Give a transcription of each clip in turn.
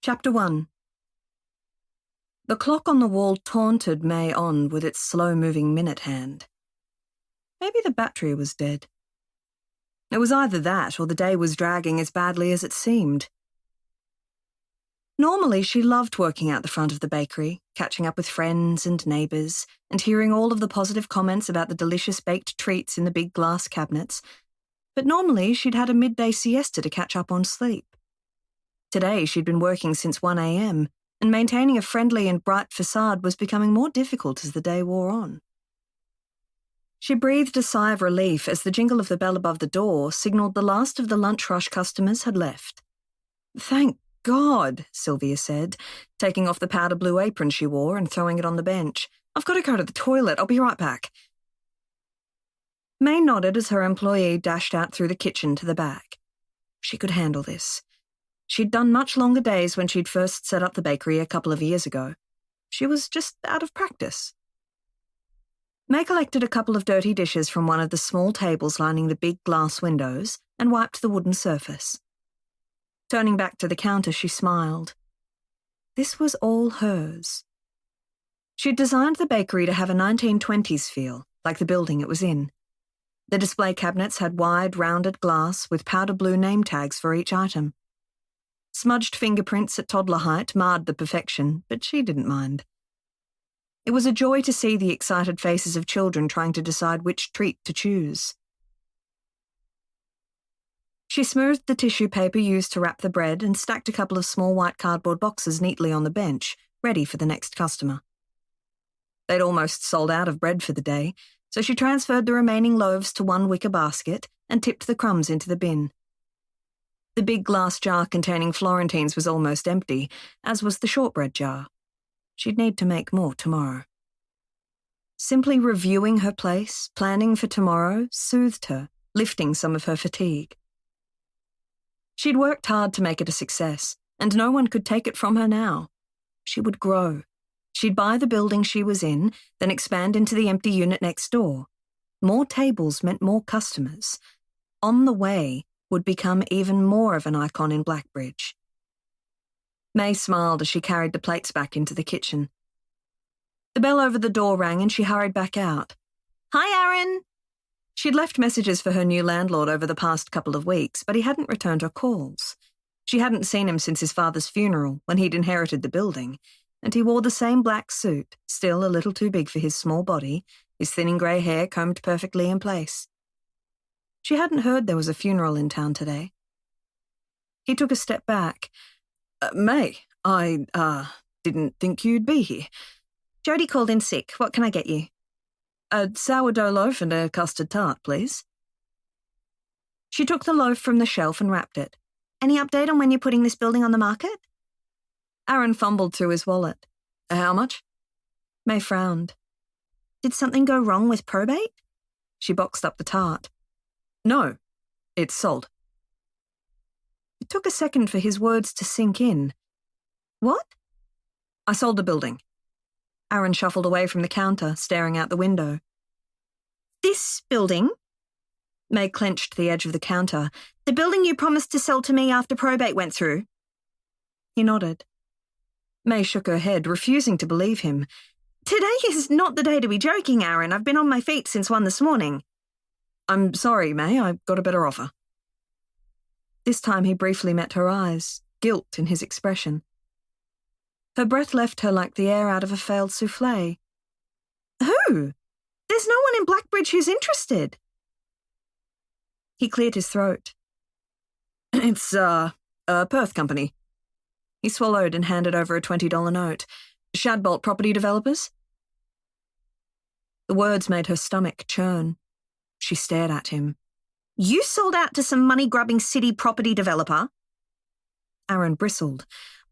Chapter 1. The clock on the wall taunted May on with its slow-moving minute hand. Maybe the battery was dead. It was either that or the day was dragging as badly as it seemed. Normally, she loved working out the front of the bakery, catching up with friends and neighbours, and hearing all of the positive comments about the delicious baked treats in the big glass cabinets. But normally, she'd had a midday siesta to catch up on sleep. Today, she'd been working since 1 a.m., and maintaining a friendly and bright facade was becoming more difficult as the day wore on. She breathed a sigh of relief as the jingle of the bell above the door signalled the last of the lunch rush customers had left. "Thank God," Sylvia said, taking off the powder blue apron she wore and throwing it on the bench. "I've got to go to the toilet. I'll be right back." May nodded as her employee dashed out through the kitchen to the back. She could handle this. She'd done much longer days when she'd first set up the bakery a couple of years ago. She was just out of practice. May collected a couple of dirty dishes from one of the small tables lining the big glass windows and wiped the wooden surface. Turning back to the counter, she smiled. This was all hers. She'd designed the bakery to have a 1920s feel, like the building it was in. The display cabinets had wide, rounded glass with powder blue name tags for each item. Smudged fingerprints at toddler height marred the perfection, but she didn't mind. It was a joy to see the excited faces of children trying to decide which treat to choose. She smoothed the tissue paper used to wrap the bread and stacked a couple of small white cardboard boxes neatly on the bench, ready for the next customer. They'd almost sold out of bread for the day, so she transferred the remaining loaves to one wicker basket and tipped the crumbs into the bin. The big glass jar containing Florentines was almost empty, as was the shortbread jar. She'd need to make more tomorrow. Simply reviewing her place, planning for tomorrow, soothed her, lifting some of her fatigue. She'd worked hard to make it a success, and no one could take it from her now. She would grow. She'd buy the building she was in, then expand into the empty unit next door. More tables meant more customers. On the way, would become even more of an icon in Blackbridge. May smiled as she carried the plates back into the kitchen. The bell over the door rang and she hurried back out. "Hi, Aaron!" She'd left messages for her new landlord over the past couple of weeks, but he hadn't returned her calls. She hadn't seen him since his father's funeral, when he'd inherited the building, and he wore the same black suit, still a little too big for his small body, his thinning grey hair combed perfectly in place. She hadn't heard there was a funeral in town today. He took a step back. May, I didn't think you'd be here." "Jody called in sick. What can I get you?" "A sourdough loaf and a custard tart, please." She took the loaf from the shelf and wrapped it. "Any update on when you're putting this building on the market?" Aaron fumbled through his wallet. "How much?" May frowned. "Did something go wrong with probate?" She boxed up the tart. "No, it's sold." It took a second for his words to sink in. "What?" "I sold the building." Aaron shuffled away from the counter, staring out the window. "This building?" May clenched the edge of the counter. "The building you promised to sell to me after probate went through?" He nodded. May shook her head, refusing to believe him. "Today is not the day to be joking, Aaron. I've been on my feet since 1 this morning." "I'm sorry, May. I got a better offer." This time he briefly met her eyes, guilt in his expression. Her breath left her like the air out of a failed soufflé. "Who? There's no one in Blackbridge who's interested." He cleared his throat. "It's, a Perth company." He swallowed and handed over a $20 note. "Shadbolt Property Developers?" The words made her stomach churn. She stared at him. "You sold out to some money-grubbing city property developer?" Aaron bristled.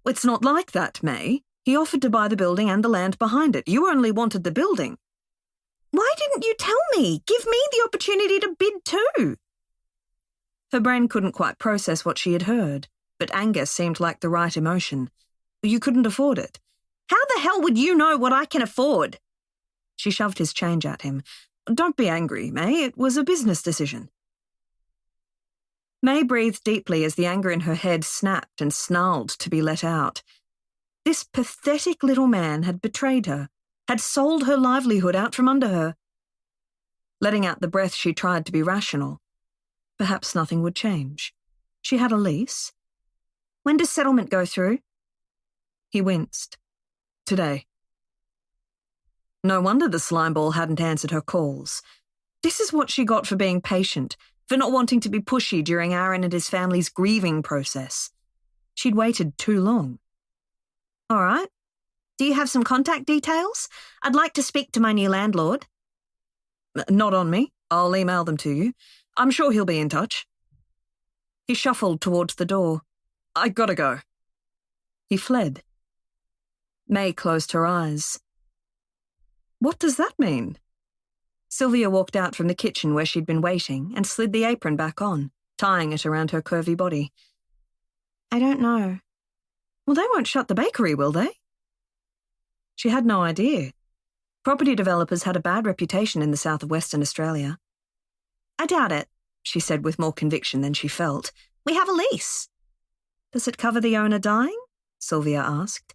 "It's not like that, May. He offered to buy the building and the land behind it. You only wanted the building." "Why didn't you tell me? Give me the opportunity to bid too." Her brain couldn't quite process what she had heard, but anger seemed like the right emotion. "You couldn't afford it." "How the hell would you know what I can afford?" She shoved his change at him. "Don't be angry, May. It was a business decision." May breathed deeply as the anger in her head snapped and snarled to be let out. This pathetic little man had betrayed her, had sold her livelihood out from under her. Letting out the breath, she tried to be rational. Perhaps nothing would change. She had a lease. When does settlement go through? He winced. Today. No wonder the slimeball hadn't answered her calls. This is what she got for being patient, for not wanting to be pushy during Aaron and his family's grieving process. She'd waited too long. All right. Do you have some contact details? I'd like to speak to my new landlord. Not on me. I'll email them to you. I'm sure he'll be in touch. He shuffled towards the door. I gotta go. He fled. May closed her eyes. What does that mean? Sylvia walked out from the kitchen where she'd been waiting and slid the apron back on, tying it around her curvy body. I don't know. Well, they won't shut the bakery, will they? She had no idea. Property developers had a bad reputation in the south of Western Australia. I doubt it, she said with more conviction than she felt. We have a lease. Does it cover the owner dying? Sylvia asked.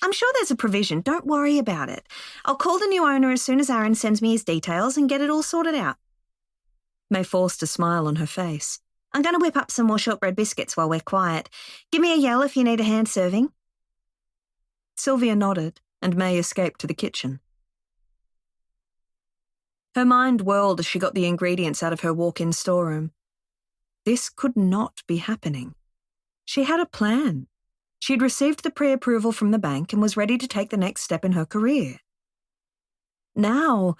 I'm sure there's a provision. Don't worry about it. I'll call the new owner as soon as Aaron sends me his details and get it all sorted out. May forced a smile on her face. I'm going to whip up some more shortbread biscuits while we're quiet. Give me a yell if you need a hand serving. Sylvia nodded, and May escaped to the kitchen. Her mind whirled as she got the ingredients out of her walk-in storeroom. This could not be happening. She had a plan. She'd received the pre-approval from the bank and was ready to take the next step in her career. Now,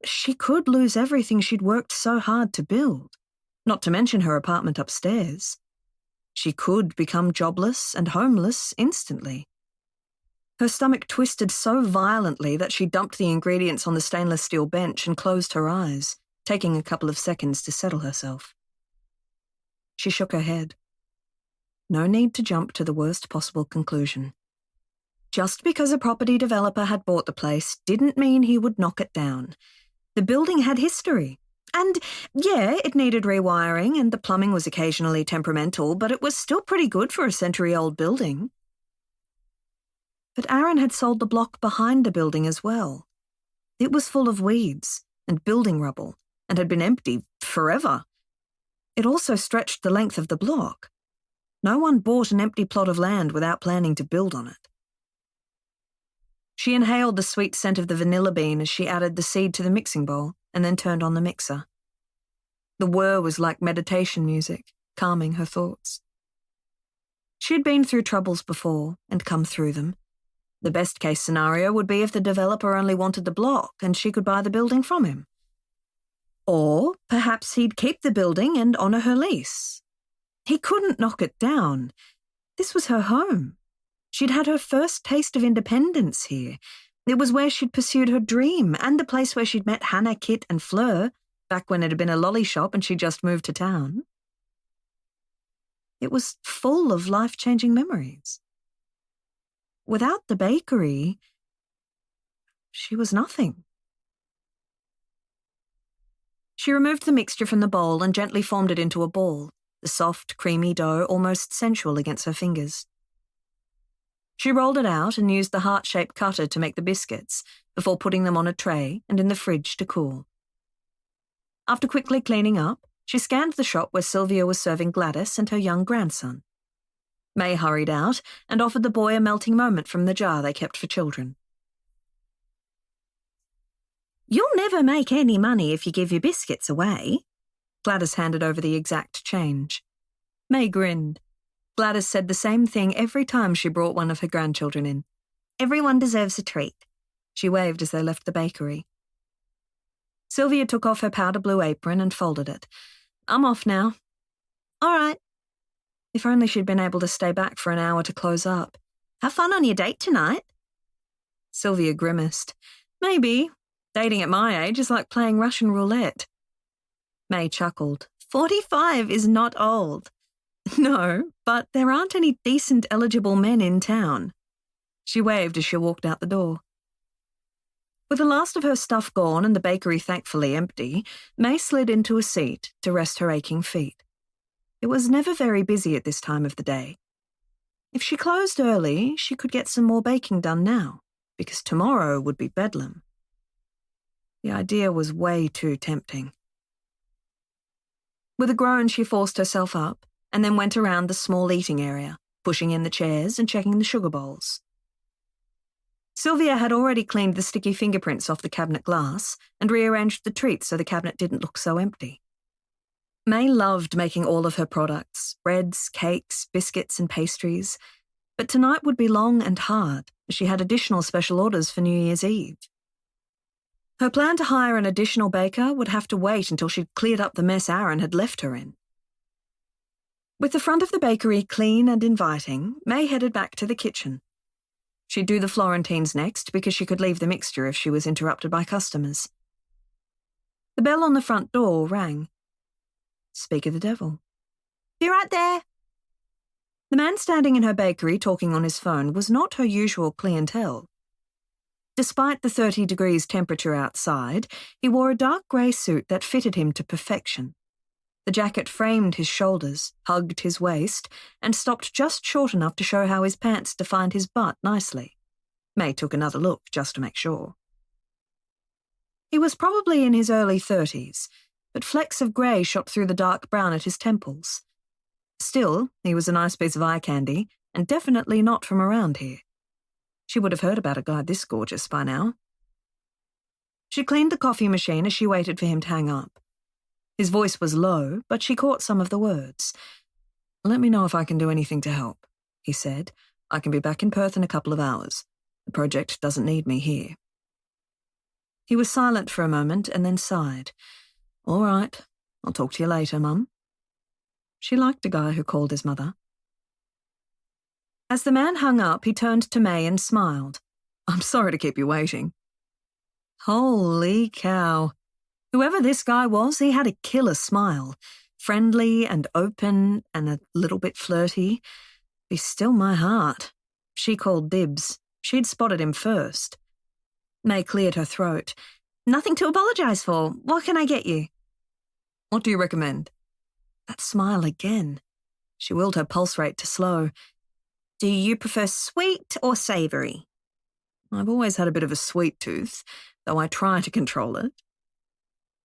she could lose everything she'd worked so hard to build, not to mention her apartment upstairs. She could become jobless and homeless instantly. Her stomach twisted so violently that she dumped the ingredients on the stainless steel bench and closed her eyes, taking a couple of seconds to settle herself. She shook her head. No need to jump to the worst possible conclusion. Just because a property developer had bought the place didn't mean he would knock it down. The building had history. And, yeah, it needed rewiring and the plumbing was occasionally temperamental, but it was still pretty good for a century-old building. But Aaron had sold the block behind the building as well. It was full of weeds and building rubble and had been empty forever. It also stretched the length of the block. No one bought an empty plot of land without planning to build on it. She inhaled the sweet scent of the vanilla bean as she added the seed to the mixing bowl and then turned on the mixer. The whir was like meditation music, calming her thoughts. She'd been through troubles before and come through them. The best-case scenario would be if the developer only wanted the block and she could buy the building from him. Or perhaps he'd keep the building and honour her lease. He couldn't knock it down. This was her home. She'd had her first taste of independence here. It was where she'd pursued her dream and the place where she'd met Hannah, Kit and Fleur, back when it had been a lolly shop and she'd just moved to town. It was full of life-changing memories. Without the bakery, she was nothing. She removed the mixture from the bowl and gently formed it into a ball, the soft, creamy dough almost sensual against her fingers. She rolled it out and used the heart-shaped cutter to make the biscuits before putting them on a tray and in the fridge to cool. After quickly cleaning up, she scanned the shop where Sylvia was serving Gladys and her young grandson. May hurried out and offered the boy a melting moment from the jar they kept for children. You'll never make any money if you give your biscuits away. Gladys handed over the exact change. May grinned. Gladys said the same thing every time she brought one of her grandchildren in. Everyone deserves a treat. She waved as they left the bakery. Sylvia took off her powder blue apron and folded it. I'm off now. All right. If only she'd been able to stay back for an hour to close up. Have fun on your date tonight. Sylvia grimaced. Maybe. Dating at my age is like playing Russian roulette. May chuckled. 45 is not old. No, but there aren't any decent eligible men in town. She waved as she walked out the door. With the last of her stuff gone and the bakery thankfully empty, May slid into a seat to rest her aching feet. It was never very busy at this time of the day. If she closed early, she could get some more baking done now, because tomorrow would be bedlam. The idea was way too tempting. With a groan, she forced herself up and then went around the small eating area, pushing in the chairs and checking the sugar bowls. Sylvia had already cleaned the sticky fingerprints off the cabinet glass and rearranged the treats so the cabinet didn't look so empty. May loved making all of her products, breads, cakes, biscuits and pastries, but tonight would be long and hard as she had additional special orders for New Year's Eve. Her plan to hire an additional baker would have to wait until she'd cleared up the mess Aaron had left her in. With the front of the bakery clean and inviting, May headed back to the kitchen. She'd do the Florentines next because she could leave the mixture if she was interrupted by customers. The bell on the front door rang. Speak of the devil. "Be right there." The man standing in her bakery talking on his phone was not her usual clientele. Despite the 30 degrees temperature outside, he wore a dark grey suit that fitted him to perfection. The jacket framed his shoulders, hugged his waist, and stopped just short enough to show how his pants defined his butt nicely. May took another look just to make sure. He was probably in his early 30s, but flecks of grey shot through the dark brown at his temples. Still, he was a nice piece of eye candy, and definitely not from around here. She would have heard about a guy this gorgeous by now. She cleaned the coffee machine as she waited for him to hang up. His voice was low, but she caught some of the words. "Let me know if I can do anything to help," he said. "I can be back in Perth in a couple of hours. The project doesn't need me here." He was silent for a moment and then sighed. "All right, I'll talk to you later, Mum." She liked a guy who called his mother. As the man hung up, he turned to May and smiled. "I'm sorry to keep you waiting." Holy cow. Whoever this guy was, he had a killer smile. Friendly and open and a little bit flirty. Be still my heart. She called dibs. She'd spotted him first. May cleared her throat. "Nothing to apologise for. What can I get you?" "What do you recommend?" That smile again. She willed her pulse rate to slow. "Do you prefer sweet or savoury?" "I've always had a bit of a sweet tooth, though I try to control it."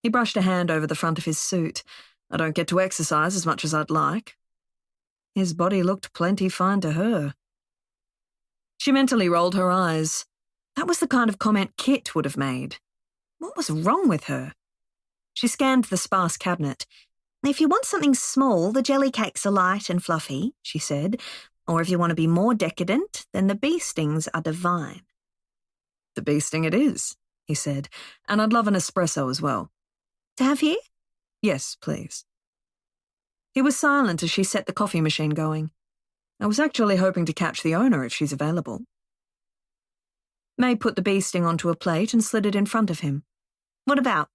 He brushed a hand over the front of his suit. "I don't get to exercise as much as I'd like." His body looked plenty fine to her. She mentally rolled her eyes. That was the kind of comment Kit would have made. What was wrong with her? She scanned the sparse cabinet. "If you want something small, the jelly cakes are light and fluffy," she said. "Or if you want to be more decadent, then the bee stings are divine." "The bee sting it is," he said. "And I'd love an espresso as well." "To have here?" "Yes, please." He was silent as she set the coffee machine going. "I was actually hoping to catch the owner if she's available." May put the bee sting onto a plate and slid it in front of him. "What about?"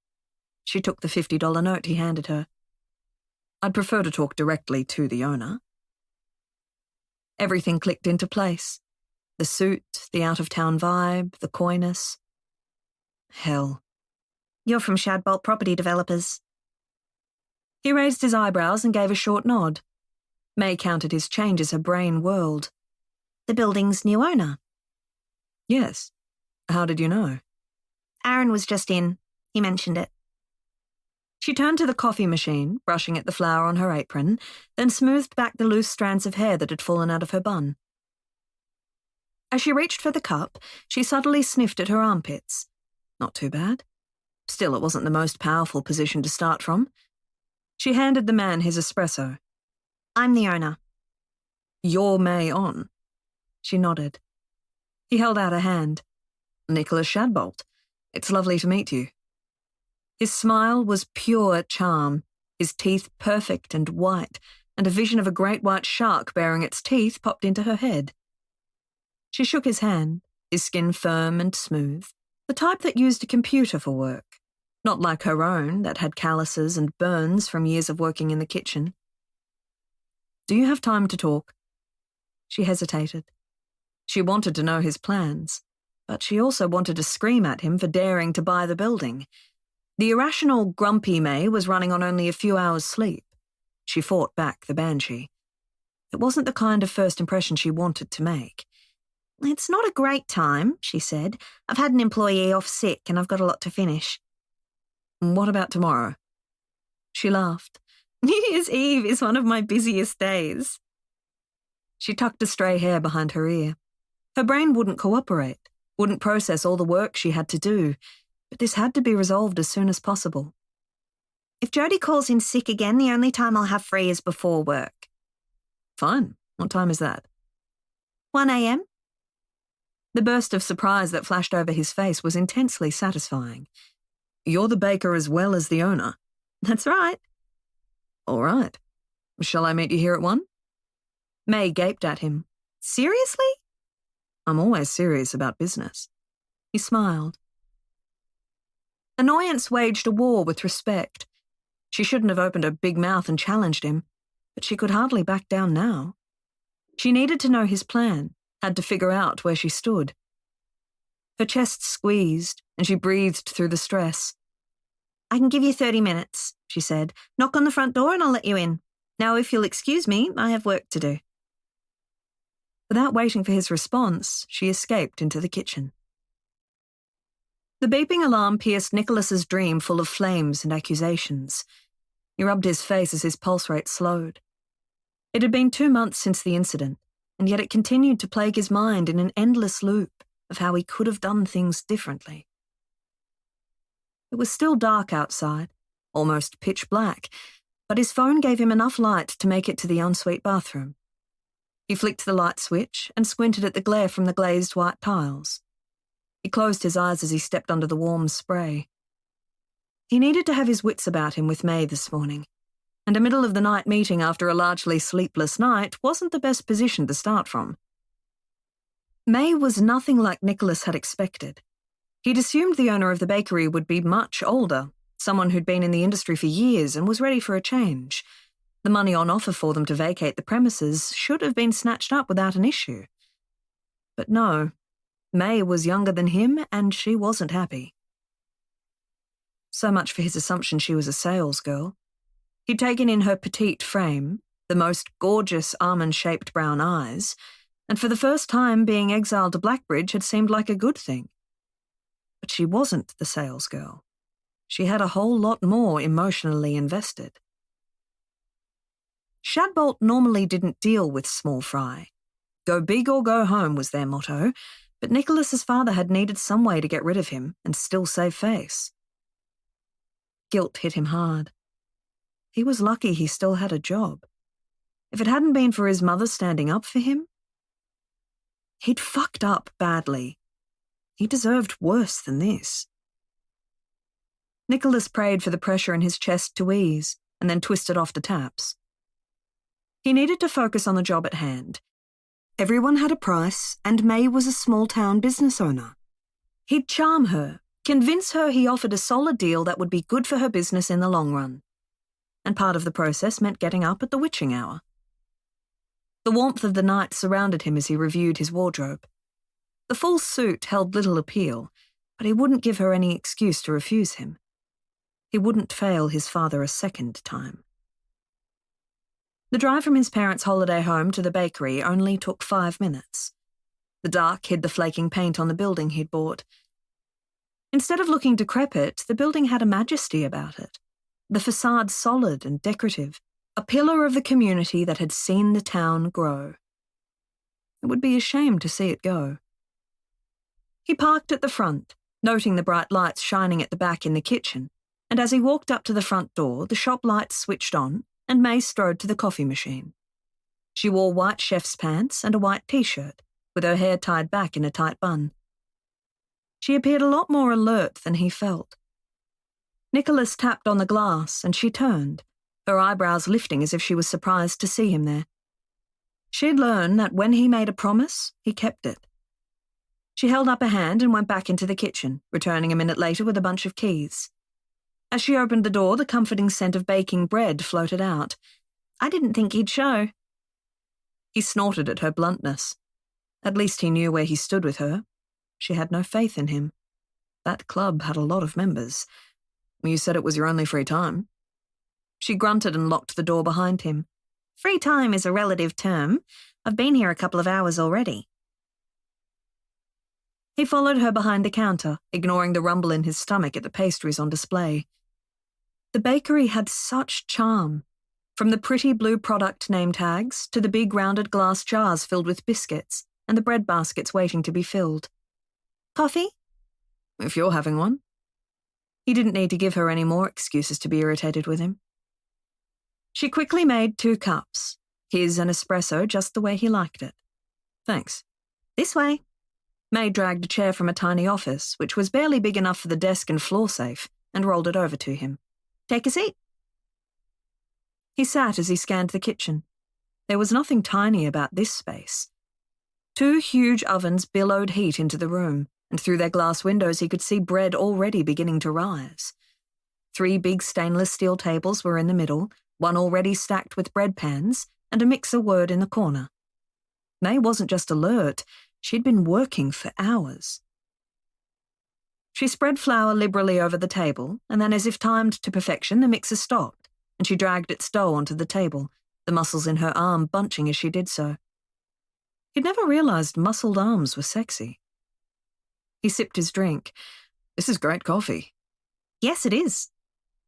She took the $50 note he handed her. "I'd prefer to talk directly to the owner." Everything clicked into place. The suit, the out-of-town vibe, the coyness. Hell. "You're from Shadbolt Property Developers." He raised his eyebrows and gave a short nod. May counted his change as her brain whirled. "The building's new owner." "Yes. How did you know?" "Aaron was just in. He mentioned it." She turned to the coffee machine, brushing at the flour on her apron, then smoothed back the loose strands of hair that had fallen out of her bun. As she reached for the cup, she subtly sniffed at her armpits. Not too bad. Still, it wasn't the most powerful position to start from. She handed the man his espresso. "I'm the owner." "You're May On?" She nodded. He held out a hand. "Nicholas Shadbolt. It's lovely to meet you." His smile was pure charm, his teeth perfect and white, and a vision of a great white shark bearing its teeth popped into her head. She shook his hand, his skin firm and smooth, the type that used a computer for work, not like her own that had calluses and burns from years of working in the kitchen. "Do you have time to talk?" She hesitated. She wanted to know his plans, but she also wanted to scream at him for daring to buy the building. The irrational, grumpy May was running on only a few hours' sleep. She fought back the banshee. It wasn't the kind of first impression she wanted to make. "It's not a great time," she said. "I've had an employee off sick and I've got a lot to finish." "What about tomorrow?" She laughed. "New Year's Eve is one of my busiest days." She tucked a stray hair behind her ear. Her brain wouldn't cooperate, wouldn't process all the work she had to do, but this had to be resolved as soon as possible. "If Jody calls in sick again, the only time I'll have free is before work." "Fine. What time is that?" 1 a.m. The burst of surprise that flashed over his face was intensely satisfying. "You're the baker as well as the owner?" "That's right." "All right. Shall I meet you here at 1? May gaped at him. "Seriously?" "I'm always serious about business." He smiled. Annoyance waged a war with respect. She shouldn't have opened her big mouth and challenged him, but she could hardly back down now. She needed to know his plan, had to figure out where she stood. Her chest squeezed, and she breathed through the stress. "I can give you 30 minutes, she said. "Knock on the front door and I'll let you in. Now, if you'll excuse me, I have work to do." Without waiting for his response, she escaped into the kitchen. The beeping alarm pierced Nicholas's dream full of flames and accusations. He rubbed his face as his pulse rate slowed. It had been 2 months since the incident, and yet it continued to plague his mind in an endless loop of how he could have done things differently. It was still dark outside, almost pitch black, but his phone gave him enough light to make it to the ensuite bathroom. He flicked the light switch and squinted at the glare from the glazed white tiles. He closed his eyes as he stepped under the warm spray. He needed to have his wits about him with May this morning, and a middle-of-the-night meeting after a largely sleepless night wasn't the best position to start from. May was nothing like Nicholas had expected. He'd assumed the owner of the bakery would be much older, someone who'd been in the industry for years and was ready for a change. The money on offer for them to vacate the premises should have been snatched up without an issue. But no, May was younger than him and she wasn't happy. So much for his assumption she was a salesgirl. He'd taken in her petite frame, the most gorgeous almond-shaped brown eyes, and for the first time being exiled to Blackbridge had seemed like a good thing. But she wasn't the salesgirl. She had a whole lot more emotionally invested. Shadbolt normally didn't deal with small fry. Go big or go home was their motto, but Nicholas's father had needed some way to get rid of him and still save face. Guilt hit him hard. He was lucky he still had a job. If it hadn't been for his mother standing up for him, he'd fucked up badly. He deserved worse than this. Nicholas prayed for the pressure in his chest to ease and then twisted off the taps. He needed to focus on the job at hand. Everyone had a price, and May was a small-town business owner. He'd charm her, convince her he offered a solid deal that would be good for her business in the long run. And part of the process meant getting up at the witching hour. The warmth of the night surrounded him as he reviewed his wardrobe. The full suit held little appeal, but he wouldn't give her any excuse to refuse him. He wouldn't fail his father a second time. The drive from his parents' holiday home to the bakery only took 5 minutes. The dark hid the flaking paint on the building he'd bought. Instead of looking decrepit, the building had a majesty about it. The facade solid and decorative, a pillar of the community that had seen the town grow. It would be a shame to see it go. He parked at the front, noting the bright lights shining at the back in the kitchen, and as he walked up to the front door, the shop lights switched on, and May strode to the coffee machine. She wore white chef's pants and a white t-shirt, with her hair tied back in a tight bun. She appeared a lot more alert than he felt. Nicholas tapped on the glass, and she turned, her eyebrows lifting as if she was surprised to see him there. She'd learned that when he made a promise, he kept it. She held up a hand and went back into the kitchen, returning a minute later with a bunch of keys. As she opened the door, the comforting scent of baking bread floated out. "I didn't think he'd show." He snorted at her bluntness. At least he knew where he stood with her. She had no faith in him. That club had a lot of members. "You said it was your only free time." She grunted and locked the door behind him. "Free time is a relative term. I've been here a couple of hours already." He followed her behind the counter, ignoring the rumble in his stomach at the pastries on display. The bakery had such charm, from the pretty blue product name tags to the big rounded glass jars filled with biscuits and the bread baskets waiting to be filled. "Coffee?" "If you're having one." He didn't need to give her any more excuses to be irritated with him. She quickly made 2 cups, his an espresso just the way he liked it. "Thanks." "This way." May dragged a chair from a tiny office, which was barely big enough for the desk and floor safe, and rolled it over to him. "Take a seat." He sat as he scanned the kitchen. There was nothing tiny about this space. 2 huge ovens billowed heat into the room, and through their glass windows he could see bread already beginning to rise. 3 big stainless steel tables were in the middle, one already stacked with bread pans, and a mixer word in the corner. May wasn't just alert, she'd been working for hours. She spread flour liberally over the table, and then, as if timed to perfection, the mixer stopped, and she dragged its dough onto the table, the muscles in her arm bunching as she did so. He'd never realized muscled arms were sexy. He sipped his drink. "This is great coffee." "Yes, it is."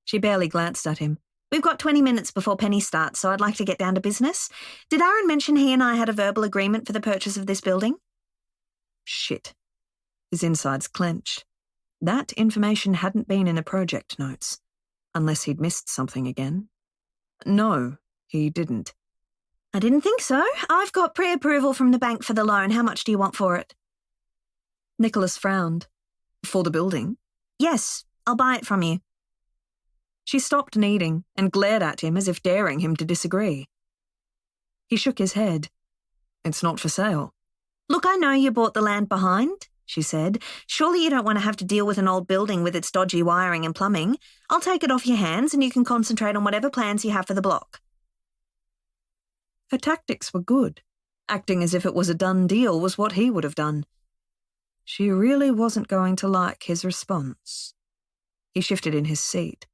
She barely glanced at him. "We've got 20 minutes before Penny starts, so I'd like to get down to business. Did Aaron mention he and I had a verbal agreement for the purchase of this building?" Shit. His insides clenched. That information hadn't been in the project notes, unless he'd missed something again. No, he didn't. "I didn't think so. I've got pre-approval from the bank for the loan. How much do you want for it?" Nicholas frowned. "For the building?" "Yes, I'll buy it from you." She stopped kneading and glared at him as if daring him to disagree. He shook his head. "It's not for sale." "Look, I know you bought the land behind," she said. "Surely you don't want to have to deal with an old building with its dodgy wiring and plumbing. I'll take it off your hands and you can concentrate on whatever plans you have for the block." Her tactics were good. Acting as if it was a done deal was what he would have done. She really wasn't going to like his response. He shifted in his seat.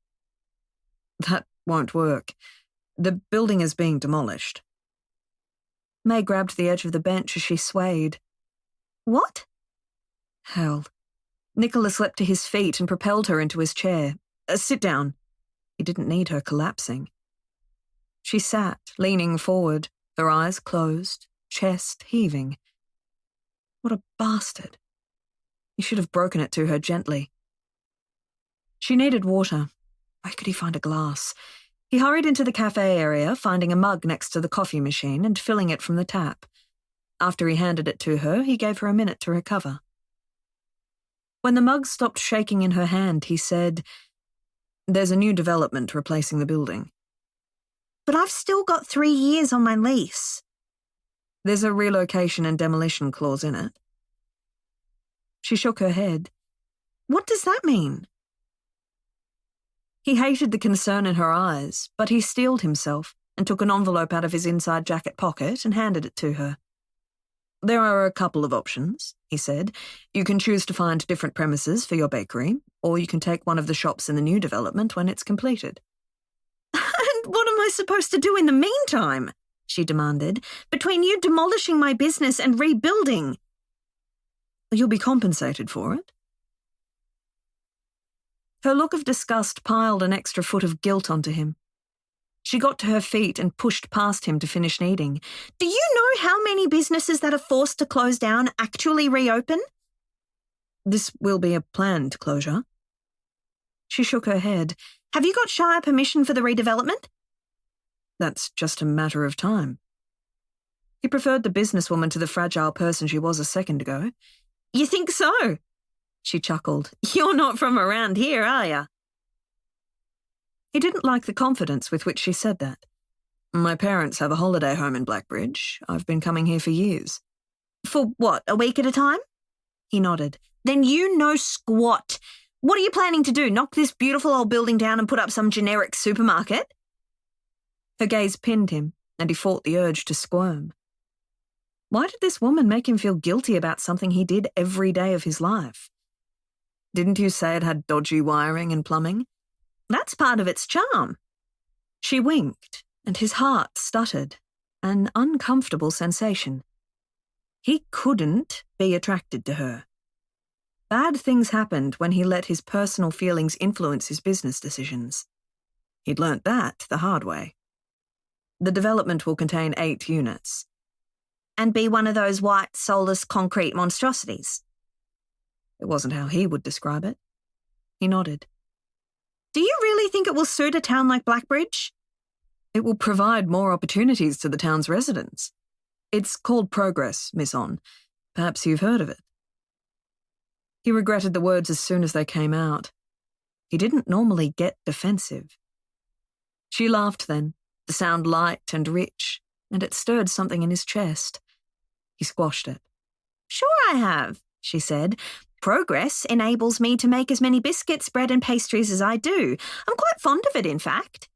"That won't work. The building is being demolished." May grabbed the edge of the bench as she swayed. "What?" Hell. Nicholas leapt to his feet and propelled her into his chair. Sit down." He didn't need her collapsing. She sat, leaning forward, her eyes closed, chest heaving. What a bastard. He should have broken it to her gently. She needed water. Where could he find a glass? He hurried into the cafe area, finding a mug next to the coffee machine and filling it from the tap. After he handed it to her, he gave her a minute to recover. When the mug stopped shaking in her hand, he said, "There's a new development replacing the building." "But I've still got 3 years on my lease." "There's a relocation and demolition clause in it." She shook her head. "What does that mean?" He hated the concern in her eyes, but he steeled himself and took an envelope out of his inside jacket pocket and handed it to her. "There are a couple of options," he said. "You can choose to find different premises for your bakery, or you can take one of the shops in the new development when it's completed." "And what am I supposed to do in the meantime?" she demanded, "between you demolishing my business and rebuilding?" "You'll be compensated for it." Her look of disgust piled an extra foot of guilt onto him. She got to her feet and pushed past him to finish kneading. "Do you know how many businesses that are forced to close down actually reopen?" "This will be a planned closure." She shook her head. "Have you got Shire permission for the redevelopment?" "That's just a matter of time." He preferred the businesswoman to the fragile person she was a second ago. "You think so?" She chuckled. "You're not from around here, are you?" He didn't like the confidence with which she said that. "My parents have a holiday home in Blackbridge. I've been coming here for years." "For what, a week at a time?" He nodded. "Then you know squat. What are you planning to do, knock this beautiful old building down and put up some generic supermarket?" Her gaze pinned him, and he fought the urge to squirm. Why did this woman make him feel guilty about something he did every day of his life? "Didn't you say it had dodgy wiring and plumbing?" "That's part of its charm." She winked, and his heart stuttered, an uncomfortable sensation. He couldn't be attracted to her. Bad things happened when he let his personal feelings influence his business decisions. He'd learnt that the hard way. The development will contain 8 units. And be one of those white, soulless concrete monstrosities. It wasn't how he would describe it. He nodded. Do you really think it will suit a town like Blackbridge? It will provide more opportunities to the town's residents. It's called Progress, Miss On. Perhaps you've heard of it. He regretted the words as soon as they came out. He didn't normally get defensive. She laughed then, the sound light and rich, and it stirred something in his chest. He squashed it. Sure I have, she said. Progress enables me to make as many biscuits, bread and pastries as I do. I'm quite fond of it, in fact.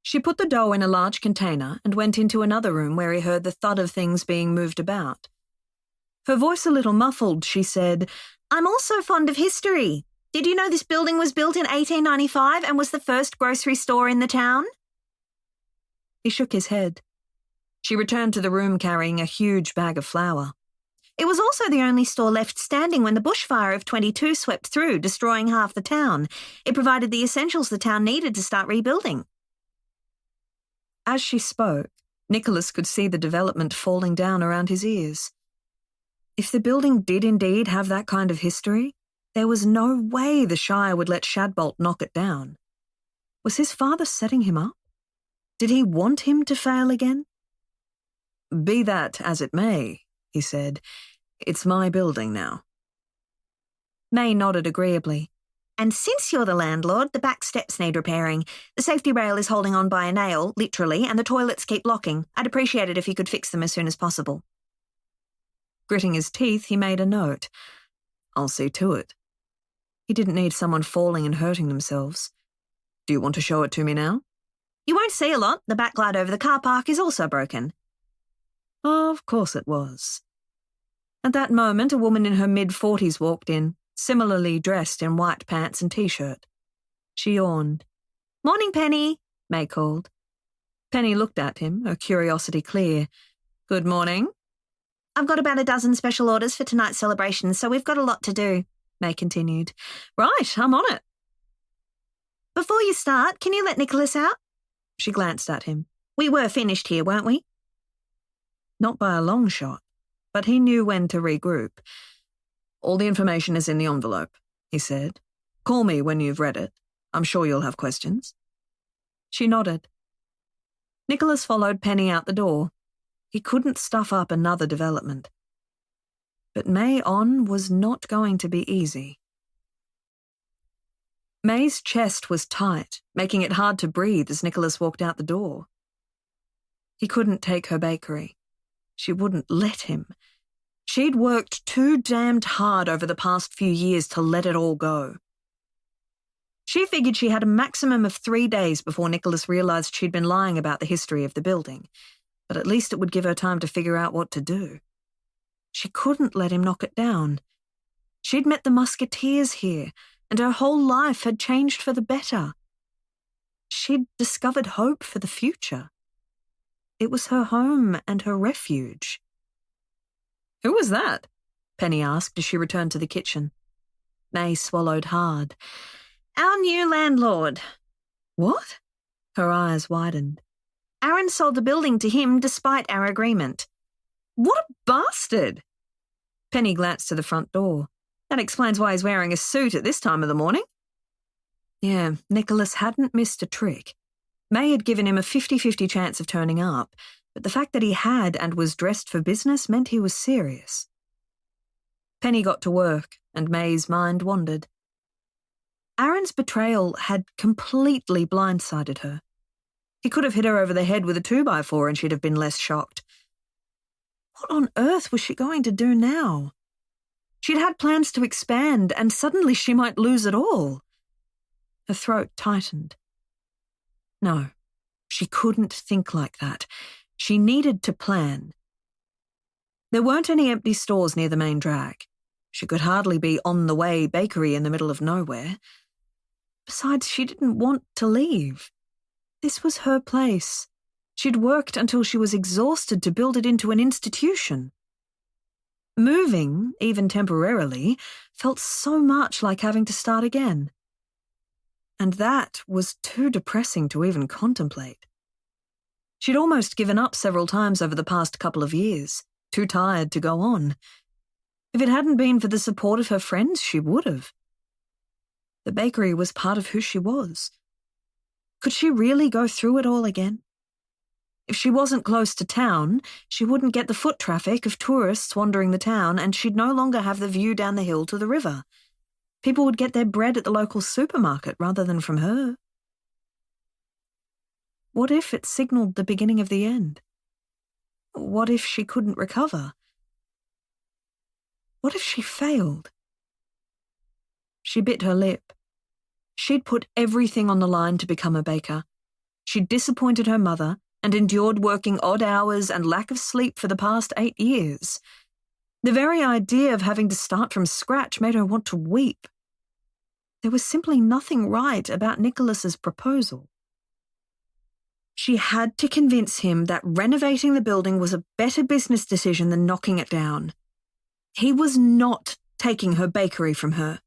She put the dough in a large container and went into another room where he heard the thud of things being moved about. Her voice a little muffled, she said, I'm also fond of history. Did you know this building was built in 1895 and was the first grocery store in the town? He shook his head. She returned to the room carrying a huge bag of flour. It was also the only store left standing when the bushfire of 22 swept through, destroying half the town. It provided the essentials the town needed to start rebuilding. As she spoke, Nicholas could see the development falling down around his ears. If the building did indeed have that kind of history, there was no way the Shire would let Shadbolt knock it down. Was his father setting him up? Did he want him to fail again? Be that as it may, he said, it's my building now. May nodded agreeably. And since you're the landlord, the back steps need repairing. The safety rail is holding on by a nail, literally, and the toilets keep locking. I'd appreciate it if you could fix them as soon as possible. Gritting his teeth, he made a note. I'll see to it. He didn't need someone falling and hurting themselves. Do you want to show it to me now? You won't see a lot. The backlight over the car park is also broken. Of course it was. At that moment, a woman in her mid-40s walked in, similarly dressed in white pants and t-shirt. She yawned. Morning, Penny, May called. Penny looked at him, her curiosity clear. Good morning. I've got about a dozen special orders for tonight's celebration, so we've got a lot to do, May continued. Right, I'm on it. Before you start, can you let Nicholas out? She glanced at him. We were finished here, weren't we? Not by a long shot, but he knew when to regroup. All the information is in the envelope, he said. Call me when you've read it. I'm sure you'll have questions. She nodded. Nicholas followed Penny out the door. He couldn't stuff up another development. But May On was not going to be easy. May's chest was tight, making it hard to breathe as Nicholas walked out the door. He couldn't take her bakery. She wouldn't let him. She'd worked too damned hard over the past few years to let it all go. She figured she had a maximum of 3 days before Nicholas realised she'd been lying about the history of the building, but at least it would give her time to figure out what to do. She couldn't let him knock it down. She'd met the Musketeers here, and her whole life had changed for the better. She'd discovered hope for the future. It was her home and her refuge. Who was that? Penny asked as she returned to the kitchen. May swallowed hard. Our new landlord. What? Her eyes widened. Aaron sold the building to him despite our agreement. What a bastard! Penny glanced to the front door. That explains why he's wearing a suit at this time of the morning. Yeah, Nicholas hadn't missed a trick. May had given him a 50-50 chance of turning up, but the fact that he had and was dressed for business meant he was serious. Penny got to work, and May's mind wandered. Aaron's betrayal had completely blindsided her. He could have hit her over the head with a 2x4 and she'd have been less shocked. What on earth was she going to do now? She'd had plans to expand, and suddenly she might lose it all. Her throat tightened. No, she couldn't think like that. She needed to plan. There weren't any empty stores near the main drag. She could hardly be on-the-way bakery in the middle of nowhere. Besides, she didn't want to leave. This was her place. She'd worked until she was exhausted to build it into an institution. Moving, even temporarily, felt so much like having to start again. And that was too depressing to even contemplate. She'd almost given up several times over the past couple of years, too tired to go on. If it hadn't been for the support of her friends, she would have. The bakery was part of who she was. Could she really go through it all again? If she wasn't close to town, she wouldn't get the foot traffic of tourists wandering the town, and she'd no longer have the view down the hill to the river. People would get their bread at the local supermarket rather than from her. What if it signaled the beginning of the end? What if she couldn't recover? What if she failed? She bit her lip. She'd put everything on the line to become a baker. She'd disappointed her mother and endured working odd hours and lack of sleep for the past 8 years. The very idea of having to start from scratch made her want to weep. There was simply nothing right about Nicholas's proposal. She had to convince him that renovating the building was a better business decision than knocking it down. He was not taking her bakery from her.